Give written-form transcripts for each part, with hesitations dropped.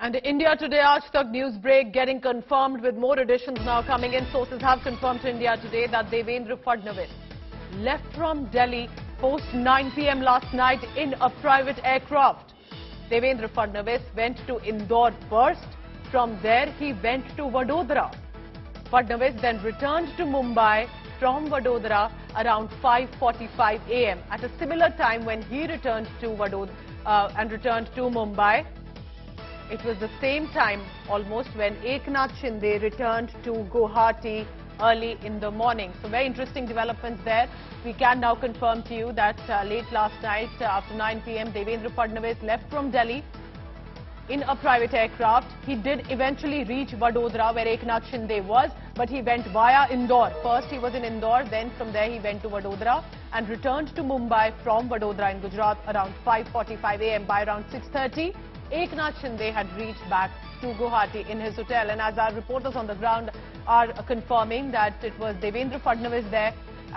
And India Today Aaj Tak news break getting confirmed with more additions now coming in. Sources have confirmed to India Today that Devendra Fadnavis left from Delhi post 9 p.m. last night in a private aircraft. Devendra Fadnavis went to Indore first. From there, he went to Vadodara. Fadnavis then returned to Mumbai from Vadodara around 5:45 a.m. At a similar time when he returned to returned to Mumbai, it was the same time almost when Eknath Shinde returned to Guwahati early in the morning. So very interesting developments there. We can now confirm to you that late last night after 9 p.m. Devendra Fadnavis left from Delhi in a private aircraft. He did eventually reach Vadodara where Eknath Shinde was, but he went via Indore. First he was in Indore, then from there he went to Vadodara and returned to Mumbai from Vadodara in Gujarat around 5:45 a.m. By around 6:30, Eknath Shinde had reached back to Guwahati in his hotel. And as our reporters on the ground are confirming that it was Devendra Fadnavis there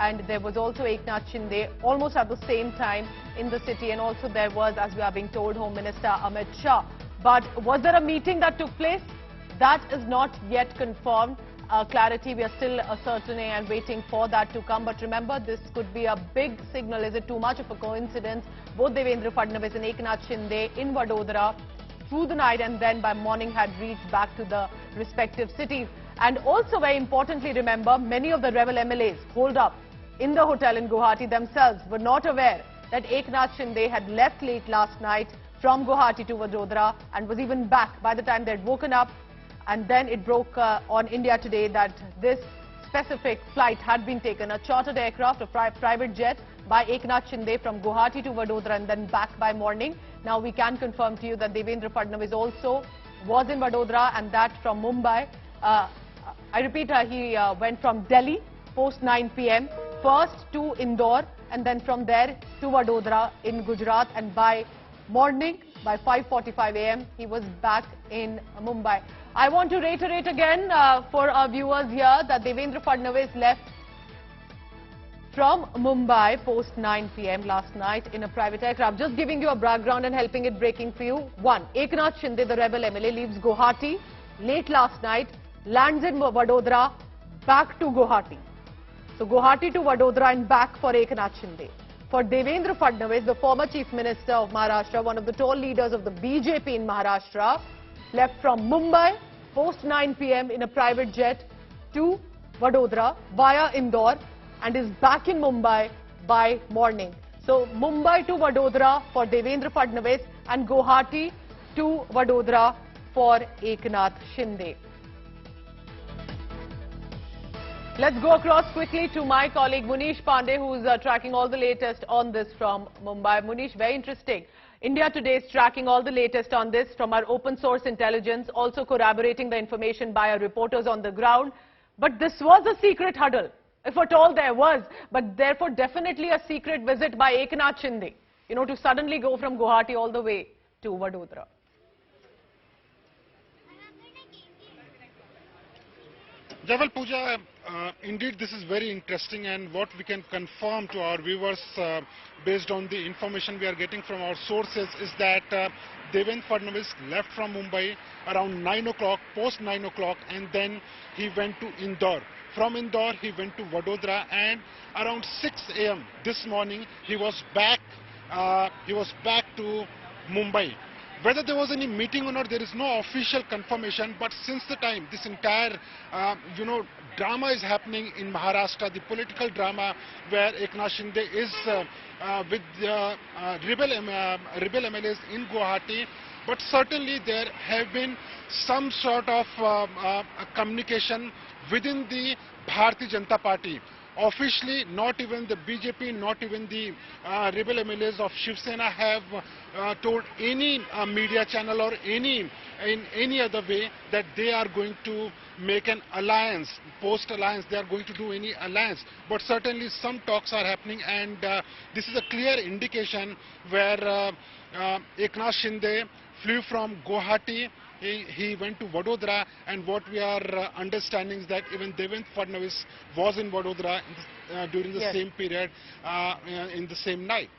and there was also Eknath Shinde almost at the same time in the city, and also there was, as we are being told, Home Minister Amit Shah. But was there a meeting that took place? That is not yet confirmed. Clarity, we are still ascertaining and waiting for that to come. But remember, this could be a big signal. Is it too much of a coincidence? Both Devendra Fadnavis and Eknath Shinde in Vadodara through the night and then by morning had reached back to the respective cities. And also very importantly, remember, many of the rebel MLAs holed up in the hotel in Guwahati themselves were not aware that Eknath Shinde had left late last night from Guwahati to Vadodara and was even back by the time they had woken up. And then it broke on India Today that this specific flight had been taken, a chartered aircraft, a private jet by Eknath Shinde from Guwahati to Vadodara and then back by morning. Now we can confirm to you that Devendra Fadnavis also was in Vadodara, and that from Mumbai. I repeat, he went from Delhi post 9 p.m. first to Indore and then from there to Vadodara in Gujarat, and by morning, by 5:45 a.m. he was back in Mumbai. I want to reiterate again for our viewers here that Devendra Fadnavis left from Mumbai post 9 p.m. last night in a private aircraft. Just giving you a background and helping it breaking for you. 1. Eknath Shinde, the rebel MLA, leaves Guwahati late last night, lands in Vadodara, back to Guwahati. So Guwahati to Vadodara and back for Eknath Shinde. For Devendra Fadnavis, the former Chief Minister of Maharashtra, one of the tall leaders of the BJP in Maharashtra, left from Mumbai post 9 p.m. in a private jet to Vadodara via Indore and is back in Mumbai by morning. So Mumbai to Vadodara for Devendra Fadnavis and Guwahati to Vadodara for Eknath Shinde. Let's go across quickly to my colleague Munish Pandey, who's tracking all the latest on this from Mumbai. Munish, very interesting. India Today is tracking all the latest on this from our open source intelligence, also corroborating the information by our reporters on the ground. But this was a secret huddle, if at all there was, but therefore definitely a secret visit by Eknath Shinde, to suddenly go from Guwahati all the way to Vadodara. Jawal Pooja, indeed this is very interesting, and what we can confirm to our viewers based on the information we are getting from our sources is that Devendra Fadnavis left from Mumbai around 9 o'clock, post 9 o'clock, and then he went to Indore. From Indore he went to Vadodara, and around 6 a.m. this morning he was back to Mumbai. Whether there was any meeting or not, there is no official confirmation. But since the time this entire, drama is happening in Maharashtra, the political drama where Eknath Shinde is with rebel MLAs in Guwahati, but certainly there have been some sort of communication within the Bharatiya Janata Party. Officially, not even the BJP, not even the rebel MLAs of Shiv Sena have told any media channel or in any other way that they are going to make an alliance, post-alliance, they are going to do any alliance. But certainly some talks are happening, and this is a clear indication where Eknath Shinde flew from Guwahati. He went to Vadodara, and what we are understanding is that even Devendra Fadnavis was in Vadodara during the same period, in the same night.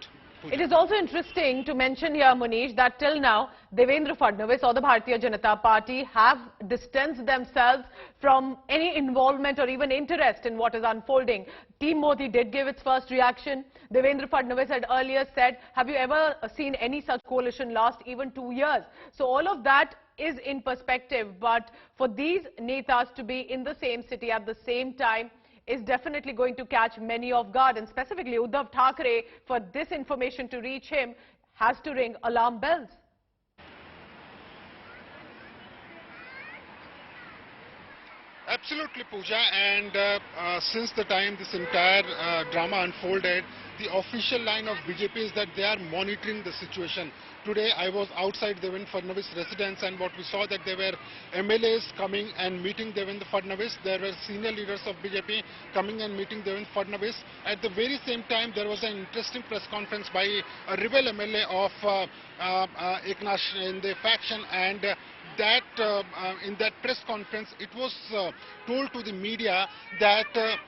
Pooja. It is also interesting to mention here, Munish, that till now, Devendra Fadnavis or the Bharatiya Janata Party have distanced themselves from any involvement or even interest in what is unfolding. Team Modi did give its first reaction. Devendra Fadnavis had earlier said, have you ever seen any such coalition last even 2 years? So all of that is in perspective, but for these netas to be in the same city at the same time is definitely going to catch many off guard, and specifically Uddhav Thackeray, for this information to reach him, has to ring alarm bells. Absolutely, Pooja, and since the time this entire drama unfolded, the official line of BJP is that they are monitoring the situation. Today I was outside Devendra Fadnavis' residence, and what we saw that there were MLAs coming and meeting Devendra Fadnavis. There were senior leaders of BJP coming and meeting Devendra Fadnavis. At the very same time, there was an interesting press conference by a rebel MLA of Eknath Shinde faction, and in that press conference, it was told to the media that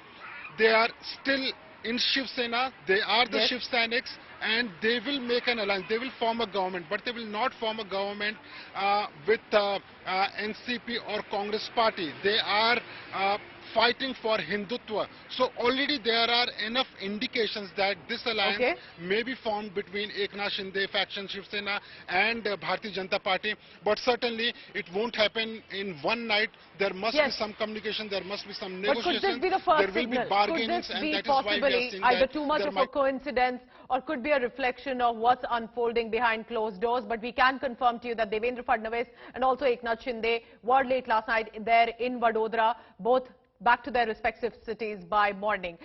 they are still in Shiv Sena, they are the Shiv Senics, and they will make an alliance, they will form a government, but they will not form a government with NCP or Congress party. They are fighting for Hindutva. So already there are enough indications that this alliance may be formed between Eknath Shinde faction, Shiv Sena, and Bharatiya Janata Party. But certainly it won't happen in one night. There must be some communication, there must be some negotiations. But could this be the first there will signal? be bargainings, Could this and be that is why we are possibly seeing either that too much of a coincidence, or could be a reflection of what's unfolding behind closed doors? But we can confirm to you that Devendra Fadnavis and also Eknath Shinde were late last night there in Vadodara, both back to their respective cities by morning.